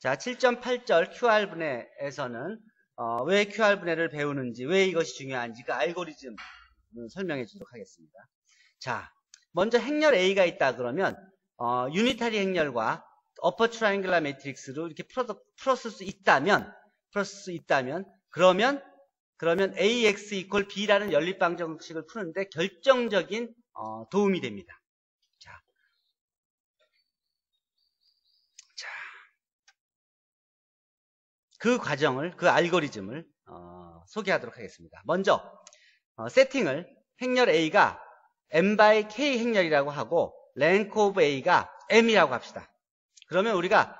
자, 7.8절 QR분해에서는 왜 QR분해를 배우는지, 왜 이것이 중요한지 그 알고리즘 설명해 주도록 하겠습니다. 자, 먼저 행렬 A가 있다 그러면 유니타리 행렬과 어퍼 트라이앵글라 매트릭스로 이렇게 풀었을 수 있다면 그러면 AX 이퀄 B라는 연립방정식을 푸는데 결정적인 도움이 됩니다. 그 과정을, 그 알고리즘을 소개하도록 하겠습니다. 먼저 세팅을 행렬 A가 M by K 행렬이라고 하고 랭크 오브 A가 M이라고 합시다. 그러면 우리가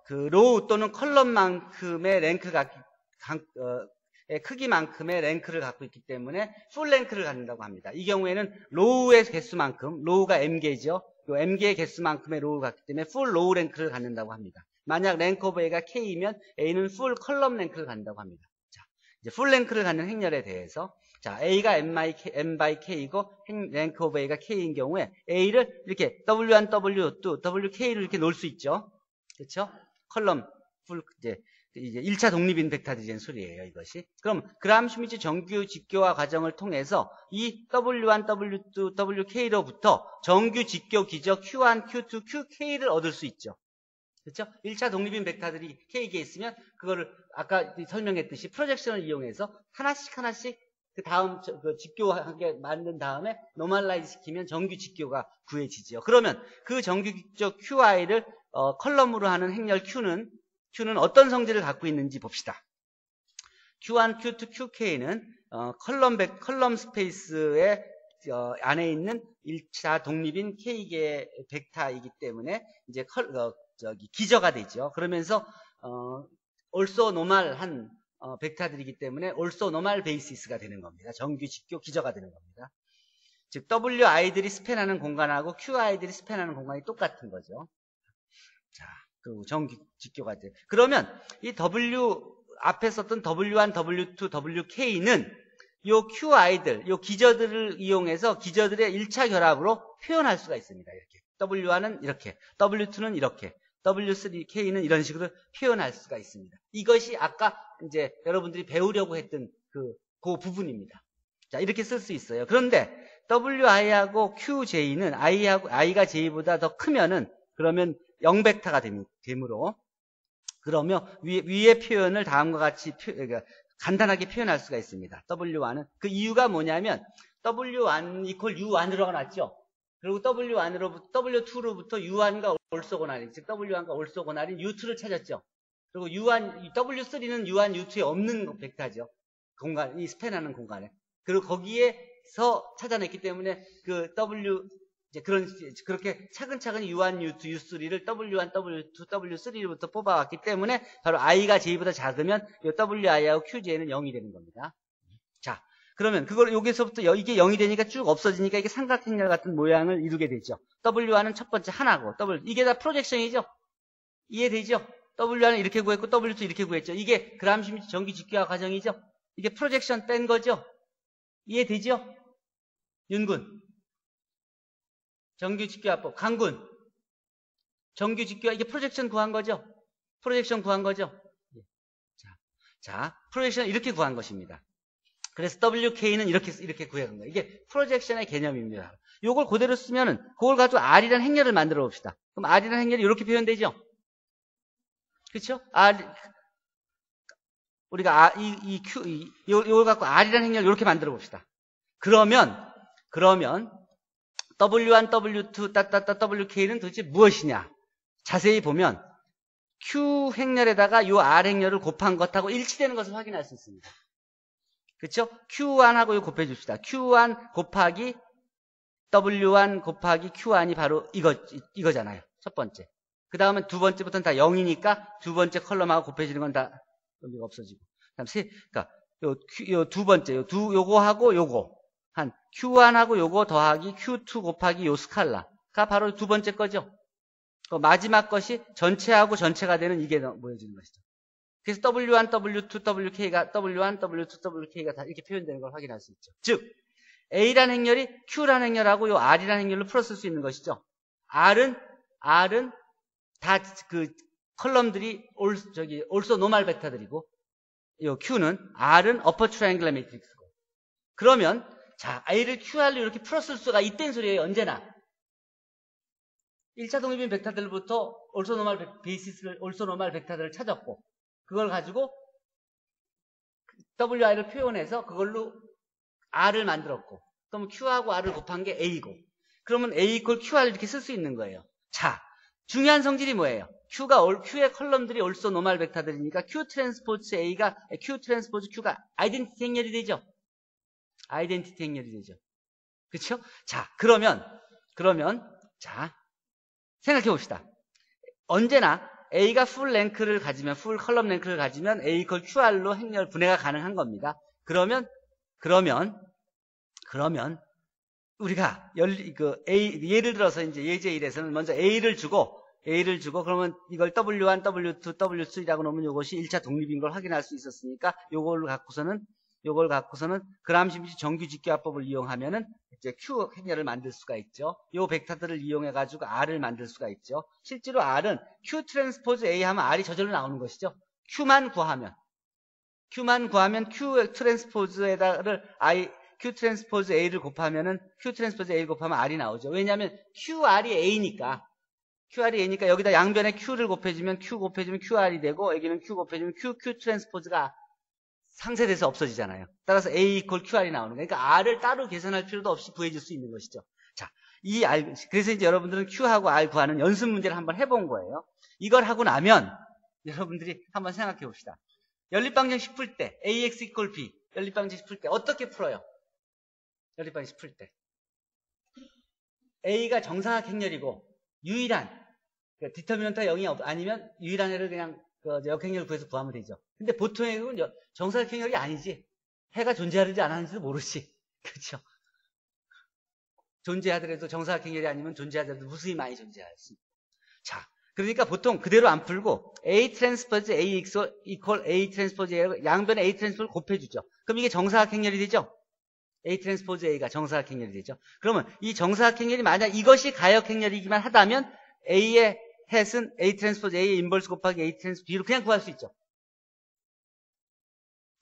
로우 또는 컬럼만큼의 랭크가 크기만큼의 랭크를 갖고 있기 때문에 풀 랭크를 갖는다고 합니다. 이 경우에는 로우의 개수만큼, 로우가 M개죠. 요 M개의 개수만큼의 로우를 갖기 때문에 풀 로우 랭크를 갖는다고 합니다. 만약 랭크 오브 A가 K이면 A는 풀 컬럼 랭크를 갖는다고 합니다. 자, 이제 풀 랭크를 갖는 행렬에 대해서 자, A가 M by K이고 랭크 오브 A가 K인 경우에 A를 이렇게 W1, W2, WK를 이렇게 놓을 수 있죠. 그렇죠? 컬럼 풀 이제 1차 독립인 벡터들이라는 소리예요, 이것이. 그럼 그람 슈미츠 정규 직교화 과정을 통해서 이 W1, W2, WK로부터 정규 직교 기적 Q1, Q2, QK를 얻을 수 있죠. 그렇죠? 1차 독립인 벡터들이 K에 있으면 그거를 아까 설명했듯이 프로젝션을 이용해서 하나씩 그 다음 직교하게 만든 다음에 노멀라이즈 시키면 정규 직교가 구해지죠. 그러면 그 정규 직교 QI를 컬럼으로 하는 행렬 Q는 어떤 성질을 갖고 있는지 봅시다. Q1, Q2, QK는 컬럼 스페이스의 안에 있는 1차 독립인 K개의 벡터이기 때문에 이제 기저가 되죠. 그러면서 also normal한 벡터들이기 때문에 also normal basis가 되는 겁니다. 정규 직교 기저가 되는 겁니다. 즉 WI들이 스팬하는 공간하고 QI들이 스팬하는 공간이 똑같은 거죠. 자, 그리고 정규 직교가 돼. 그러면 이 앞에 썼던 W1, W2, WK는 요 QI들, 요 기저들을 이용해서 기저들의 1차 결합으로 표현할 수가 있습니다. 이렇게. W1은 이렇게, W2는 이렇게, W3K는 이런 식으로 표현할 수가 있습니다. 이것이 아까 이제 여러분들이 배우려고 했던 그 부분입니다. 자, 이렇게 쓸 수 있어요. 그런데 WI하고 QJ는 I가 J보다 더 크면은 그러면 0벡터가 되므로 그러면 위의 표현을 다음과 같이 간단하게 표현할 수가 있습니다. W1은 그 이유가 뭐냐면 W1 이퀄 U1으로 나왔죠. 그리고 W2로부터 U1과 올소고날인, 즉 W1과 올소고날인 U2를 찾았죠. 그리고 W3는 U1, U2에 없는 벡터죠. 공간, 이 스팬하는 공간에. 그리고 거기에서 찾아냈기 때문에 그 이제 그렇게 차근차근 U1, U2, U3를 W1, W2, W3부터 뽑아왔기 때문에 바로 I가 J보다 작으면 이 WI하고 QJ는 0이 되는 겁니다. 자. 그러면 여기서부터 이게 0이 되니까 쭉 없어지니까 이게 삼각행렬 같은 모양을 이루게 되죠. W1은 첫 번째 하나고, 이게 다 프로젝션이죠? 이해되죠? W1은 이렇게 구했고, W2 이렇게 구했죠. 이게 그람 슈미츠 정규 직교화 과정이죠? 이게 프로젝션 뺀 거죠? 이해되죠? 윤군. 정규 직교화법. 강군. 정규 직교화, 이게 프로젝션 구한 거죠? 프로젝션 구한 거죠? 자, 프로젝션 이렇게 구한 것입니다. 그래서 WK는 이렇게 구해간 거예요. 이게 프로젝션의 개념입니다. 요걸 그대로 쓰면은, 그걸 가지고 R이라는 행렬을 만들어 봅시다. 그럼 R이라는 행렬이 이렇게 표현되죠? 그쵸? 우리가 요걸 갖고 R이라는 행렬을 이렇게 만들어 봅시다. 그러면, W1, W2, WK는 도대체 무엇이냐? 자세히 보면, Q 행렬에다가 요 R 행렬을 곱한 것하고 일치되는 것을 확인할 수 있습니다. 그렇죠? Q1하고 곱해 줍시다. Q1 곱하기 W1 곱하기 Q1이 바로 이거잖아요. 첫 번째. 그 다음에 두 번째부터는 다 0이니까 두 번째 컬럼하고 곱해지는 건 다 여기가 없어지고. 그다음 그러니까 요 두 번째, 요거하고 요거 한 Q1하고 요거 더하기 Q2 곱하기 요 스칼라가 바로 두 번째 거죠. 마지막 것이 전체하고 전체가 되는 이게 모여지는 것이죠. 그래서 W1, W2, WK가 W1, W2, WK가 다 이렇게 표현되는 걸 확인할 수 있죠. 즉 A라는 행렬이 Q라는 행렬하고 요 R이라는 행렬로 풀었을 수 있는 것이죠. R은 다 그 컬럼들이 also normal 벡터들이고, 요 Q는, R은 upper triangular matrix고. 그러면, 자, A를 QR로 이렇게 풀었을 수가 있다는 소리예요, 언제나. 1차 독립인 벡터들부터 also normal 벡터들을 찾았고, 그걸 가지고 WI를 표현해서 그걸로 R을 만들었고, 그럼 Q하고 R을 곱한 게 A고, 그러면 A equal QR 이렇게 쓸 수 있는 거예요. 자, 중요한 성질이 뭐예요? Q의 컬럼들이 also normal 벡터들이니까 Q 트랜스포즈 A가, Q 트랜스포즈 Q가 아이덴티티 행렬이 되죠? 아이덴티티 행렬이 되죠. 그쵸? 자, 그러면, 자, 생각해 봅시다. 언제나 A가 풀 랭크를 가지면, 풀 컬럼 랭크를 가지면 A equal QR로 행렬 분해가 가능한 겁니다. 그러면, 우리가 예를 들어서 이제 예제 1에서는 먼저 A를 주고, 그러면 이걸 W1, W2, W3라고 놓으면 이것이 1차 독립인 걸 확인할 수 있었으니까, 요걸 갖고서는 그람시미시 정규 직교합법을 이용하면은 이제 Q 행렬을 만들 수가 있죠. 요 벡터들을 이용해 가지고 R을 만들 수가 있죠. 실제로 R은 Q 트랜스포즈 A 하면 R이 저절로 나오는 것이죠. Q만 구하면 Q 트랜스포즈에다를 Q 트랜스포즈 A를 곱하면은 Q 트랜스포즈 A 곱하면 R이 나오죠. 왜냐하면 QR이 A니까 여기다 양변에 Q를 곱해주면 QR이 되고, 여기는 Q 곱해주면 Q 트랜스포즈가 상쇄돼서 없어지잖아요. 따라서 A equal QR이 나오는 거예요. 그러니까 R을 따로 계산할 필요도 없이 구해줄 수 있는 것이죠. 자, 그래서 이제 여러분들은 Q하고 R 구하는 연습 문제를 한번 해본 거예요. 이걸 하고 나면 여러분들이 한번 생각해 봅시다. 연립방정식 풀 때 AX equal B 연립방정식 풀 때 어떻게 풀어요? 연립방정식 풀 때 A가 정사각 행렬이고 유일한 디터미넌트가 0이 아니면 유일한 애를 그냥 역행렬을 구해서 구하면 되죠. 근데 보통의 경우는 정사각 행렬이 아니지. 해가 존재하는지 안 하는지도 모르지. 그렇죠? 존재하더라도 정사각 행렬이 아니면 존재하더라도 무수히 많이 존재할 수 있고. 자, 그러니까 보통 그대로 안 풀고 A 트랜스포즈 A equal A 트랜스포즈 A라고 양변에 A 트랜스포즈를 곱해주죠. 그럼 이게 정사각 행렬이 되죠? A 트랜스포즈 A가 정사각 행렬이 되죠. 그러면 이 정사각 행렬이 만약 이것이 가역 행렬이기만 하다면 A의 햇은 A 트랜스포즈 A의 인버스 곱하기 A 트랜스포즈 B로 그냥 구할 수 있죠.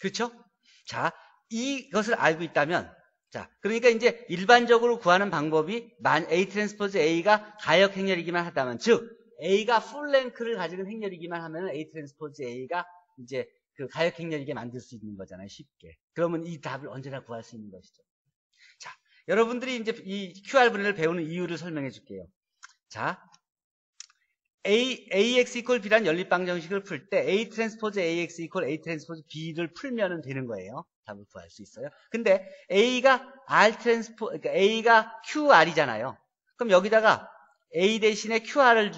그렇죠? 자, 이것을 알고 있다면, 자, 그러니까 이제 일반적으로 구하는 방법이 A 트랜스포즈 A가 가역 행렬이기만 하다면, 즉 A가 풀 랭크를 가지는 행렬이기만 하면 A 트랜스포즈 A가 이제 그 가역 행렬이게 만들 수 있는 거잖아요, 쉽게. 그러면 이 답을 언제나 구할 수 있는 것이죠. 자, 여러분들이 이제 이 QR 분해를 배우는 이유를 설명해 줄게요. 자, AX equal B란 연립방정식을 풀 때 A 트랜스포즈 AX equal A 트랜스포즈 B를 풀면 되는 거예요. 답을 구할 수 있어요. 근데 A가 그러니까 A가 QR이잖아요. 그럼 여기다가 A 대신에 QR을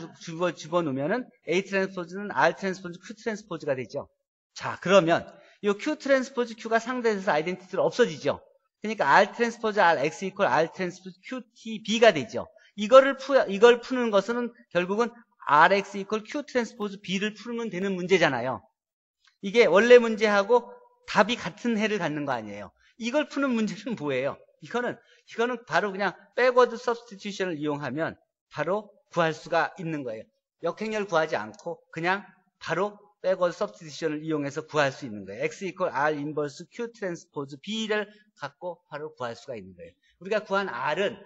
집어넣으면은 A 트랜스포즈는 R 트랜스포즈 Q 트랜스포즈가 되죠. 자, 그러면 이 Q 트랜스포즈 Q가 상대에서 아이덴티티로 없어지죠. 그러니까 R 트랜스포즈 R X equal R 트랜스포즈 QT B가 되죠. 이걸 푸는 것은 결국은 RX equal Q 트랜스포즈 B를 풀면 되는 문제잖아요. 이게 원래 문제하고 답이 같은 해를 갖는 거 아니에요. 이걸 푸는 문제는 뭐예요? 이거는 바로 그냥 백워드 서브스티튜션을 이용하면 바로 구할 수가 있는 거예요. 역행렬 구하지 않고 그냥 바로 백워드 서브스티튜션을 이용해서 구할 수 있는 거예요. X equal R 인버스 Q 트랜스포즈 B를 갖고 바로 구할 수가 있는 거예요. 우리가 구한 R은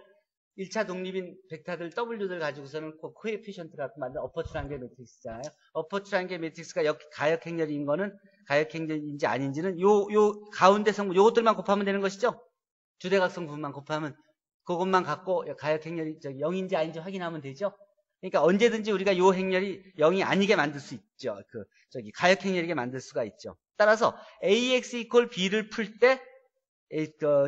1차 독립인 벡터들 W들 가지고서는 코에피션트 갖고 만든 어퍼 트라이앵글 매트릭스잖아요. 어퍼 트라이앵글 매트릭스가 가역 행렬인 거는 가역 행렬인지 아닌지는 요 가운데 성분 요것들만 곱하면 되는 것이죠. 주대각성 부분만 곱하면 그것만 갖고 가역 행렬이 0인지 아닌지 확인하면 되죠. 그러니까 언제든지 우리가 요 행렬이 0이 아니게 만들 수 있죠. 가역 행렬이게 만들 수가 있죠. 따라서 AX equal B를 풀 때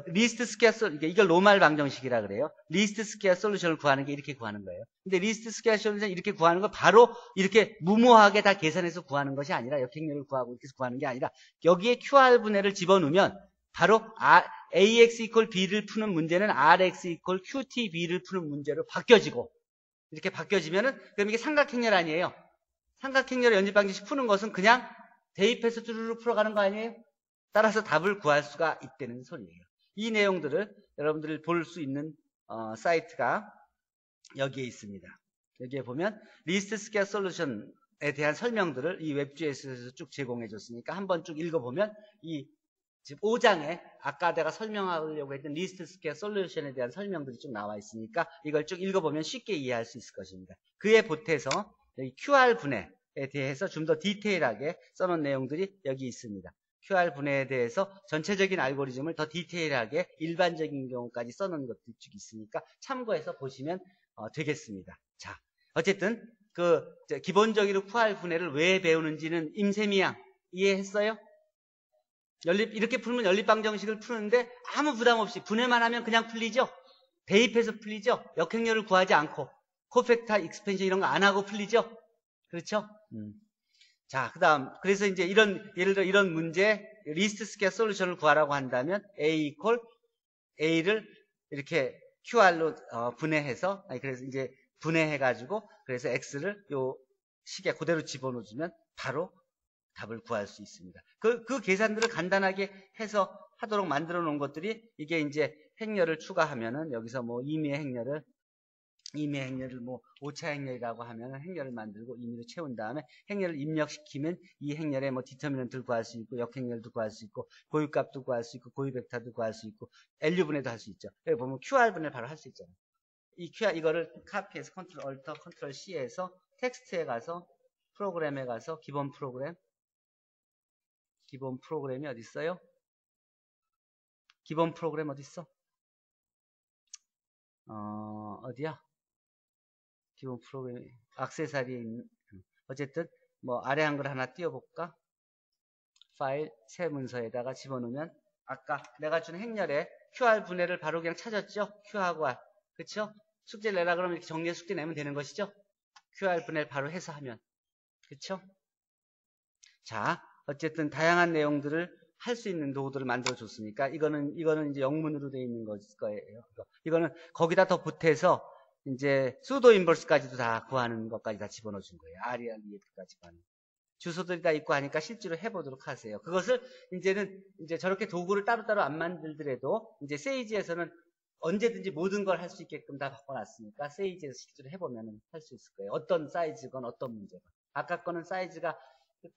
리스트 스퀘어 이걸 노멀 방정식이라 그래요. 리스트 스퀘어 솔루션을 구하는 게 이렇게 구하는 거예요. 근데 리스트 스퀘어 솔루션 이렇게 구하는 거 바로 이렇게 무모하게 다 계산해서 구하는 것이 아니라 역행렬을 구하고 이렇게 구하는 게 아니라 여기에 QR 분해를 집어넣으면 바로 AX equal B를 푸는 문제는 RX equal QT B를 푸는 문제로 바뀌어지고 이렇게 바뀌어지면은 그럼 이게 삼각행렬 아니에요. 삼각행렬의 연립 방정식 푸는 것은 그냥 대입해서 쭈루루 풀어가는 거 아니에요? 따라서 답을 구할 수가 있다는 소리예요. 이 내용들을 여러분들이 볼 수 있는 사이트가 여기에 있습니다. 여기에 보면 리스트 스퀘어 솔루션에 대한 설명들을 이 웹GS에서 쭉 제공해 줬으니까 한번 쭉 읽어보면 이 지금 5장에 아까 내가 설명하려고 했던 리스트 스퀘어 솔루션에 대한 설명들이 쭉 나와 있으니까 이걸 쭉 읽어보면 쉽게 이해할 수 있을 것입니다. 그에 보태서 여기 QR 분해에 대해서 좀 더 디테일하게 써놓은 내용들이 여기 있습니다. QR 분해에 대해서 전체적인 알고리즘을 더 디테일하게 일반적인 경우까지 써놓은 것들이 쭉 있으니까 참고해서 보시면 되겠습니다. 자, 어쨌든 기본적으로 QR 분해를 왜 배우는지는 임세미양 이해했어요? 이렇게 풀면 연립방정식을 푸는데 아무 부담 없이 분해만 하면 그냥 풀리죠? 대입해서 풀리죠? 역행렬을 구하지 않고 코팩터 익스펜션 이런 거 안 하고 풀리죠? 그렇죠? 자, 그 다음 그래서 이제 예를 들어 이런 문제 리스트 스퀘어 솔루션을 구하라고 한다면 A A를 이렇게 QR로 분해해서 그래서 이제 분해해가지고 그래서 X를 요 식에 그대로 집어넣어주면 바로 답을 구할 수 있습니다. 그 계산들을 간단하게 해서 하도록 만들어 놓은 것들이 이게 이제 행렬을 추가하면은 여기서 뭐 임의의 행렬을 뭐 5차 행렬이라고 하면은 행렬을 만들고 임의로 채운 다음에 행렬을 입력시키면 이 행렬에 뭐 디터미넌트를 구할 수 있고 역행렬도 구할 수 있고 고유값도 구할 수 있고 고유벡터도 구할 수 있고 LU분해도 할 수 있죠. 여기 보면 QR분해를 바로 할 수 있잖아요. 이거를 카피해서 컨트롤 얼터 컨트롤 C에서 텍스트에 가서 프로그램에 가서 기본 프로그램이 어디 있어요? 기본 프로그램 어디 있어? 어디야? 기본 프로그램 액세서리에 있는 어쨌든 뭐 아래 한글 하나 띄워볼까? 파일 새 문서에다가 집어넣으면 아까 내가 준 행렬에 QR 분해를 바로 그냥 찾았죠? Q하고 R 그쵸? 숙제 내라 그러면 이렇게 정리해 숙제 내면 되는 것이죠? QR 분해를 바로 해서 하면 그쵸? 자 어쨌든 다양한 내용들을 할 수 있는 도구들을 만들어 줬으니까 이거는 이제 영문으로 되어 있는 거예요. 이거는 거기다 더 보태서 이제 수도 인버스까지도 다 구하는 것까지 다 집어넣어 준 거예요. RER EF까지 구하는. 주소들이 다 있고 하니까 실제로 해보도록 하세요. 그것을 이제는 이제 저렇게 도구를 따로따로 안 만들더라도 이제 세이지에서는 언제든지 모든 걸 할 수 있게끔 다 바꿔놨으니까 세이지에서 실제로 해보면 할 수 있을 거예요. 어떤 사이즈건 어떤 문제건. 아까 거는 사이즈가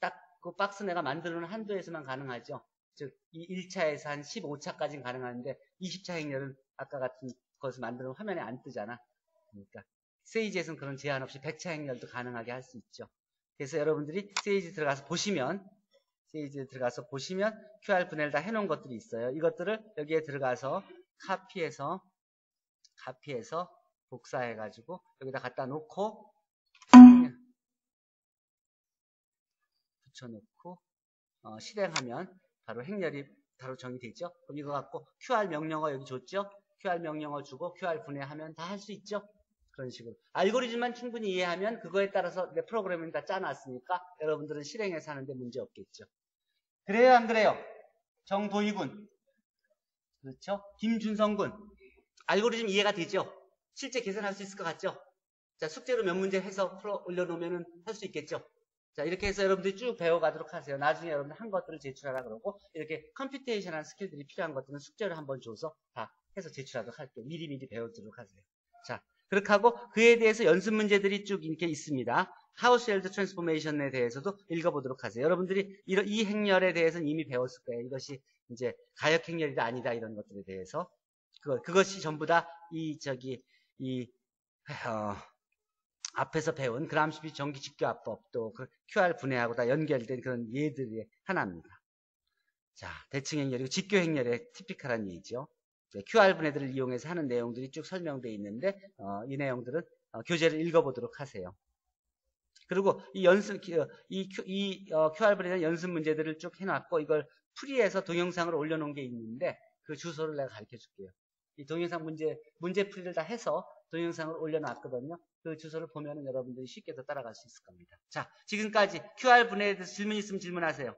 딱 그 박스 내가 만들어 놓은 한도에서만 가능하죠. 즉, 이 1차에서 한 15차까지는 가능한데 20차 행렬은 아까 같은 것을 만들어 놓은 화면에 안 뜨잖아. 그러니까 세이지에서는 그런 제한 없이 100차 행렬도 가능하게 할 수 있죠. 그래서 여러분들이 세이지 들어가서 보시면 QR 분해를 다 해놓은 것들이 있어요. 이것들을 여기에 들어가서 카피해서 복사해가지고 여기다 갖다 놓고 붙여놓고 실행하면 바로 행렬이 바로 정의되죠. 그럼 이거 갖고 QR 명령어 여기 줬죠. QR 명령어 주고 QR 분해하면 다 할 수 있죠. 그런 식으로 알고리즘만 충분히 이해하면 그거에 따라서 내 프로그램을 다 짜놨으니까 여러분들은 실행해서 하는데 문제 없겠죠. 그래요 안 그래요? 정도희군 그렇죠? 김준성군 알고리즘 이해가 되죠? 실제 계산할 수 있을 것 같죠? 자 숙제로 몇 문제 해서 올려놓으면 할 수 있겠죠? 자 이렇게 해서 여러분들이 쭉 배워가도록 하세요. 나중에 여러분들 한 것들을 제출하라 그러고 이렇게 컴퓨테이션한 스킬들이 필요한 것들은 숙제를 한번 줘서 다 해서 제출하도록 할게요. 미리미리 배워두도록 하세요. 자 그렇게 하고 그에 대해서 연습 문제들이 쭉 이렇게 있습니다. 하우스헬드 트랜스포메이션에 대해서도 읽어보도록 하세요. 여러분들이 이 행렬에 대해서는 이미 배웠을 거예요. 이것이 이제 가역 행렬이다 아니다 이런 것들에 대해서 그것이 전부 다 앞에서 배운 그람스비 전기 직교합법 또 그 QR 분해하고 다 연결된 그런 예들의 하나입니다. 자 대칭 행렬이고 직교 행렬의 티피컬한 예죠. QR 분해들을 이용해서 하는 내용들이 쭉 설명되어 있는데 이 내용들은 교재를 읽어보도록 하세요. 그리고 QR 분해는 연습 문제들을 쭉 해놨고 이걸 프리해서 동영상을 올려놓은 게 있는데 그 주소를 내가 가르쳐 줄게요. 이 동영상 문제 풀이를 다 해서 동영상을 올려놨거든요. 그 주소를 보면 여러분들이 쉽게 더 따라갈 수 있을 겁니다. 자, 지금까지 QR 분해에 대해서 질문 있으면 질문하세요.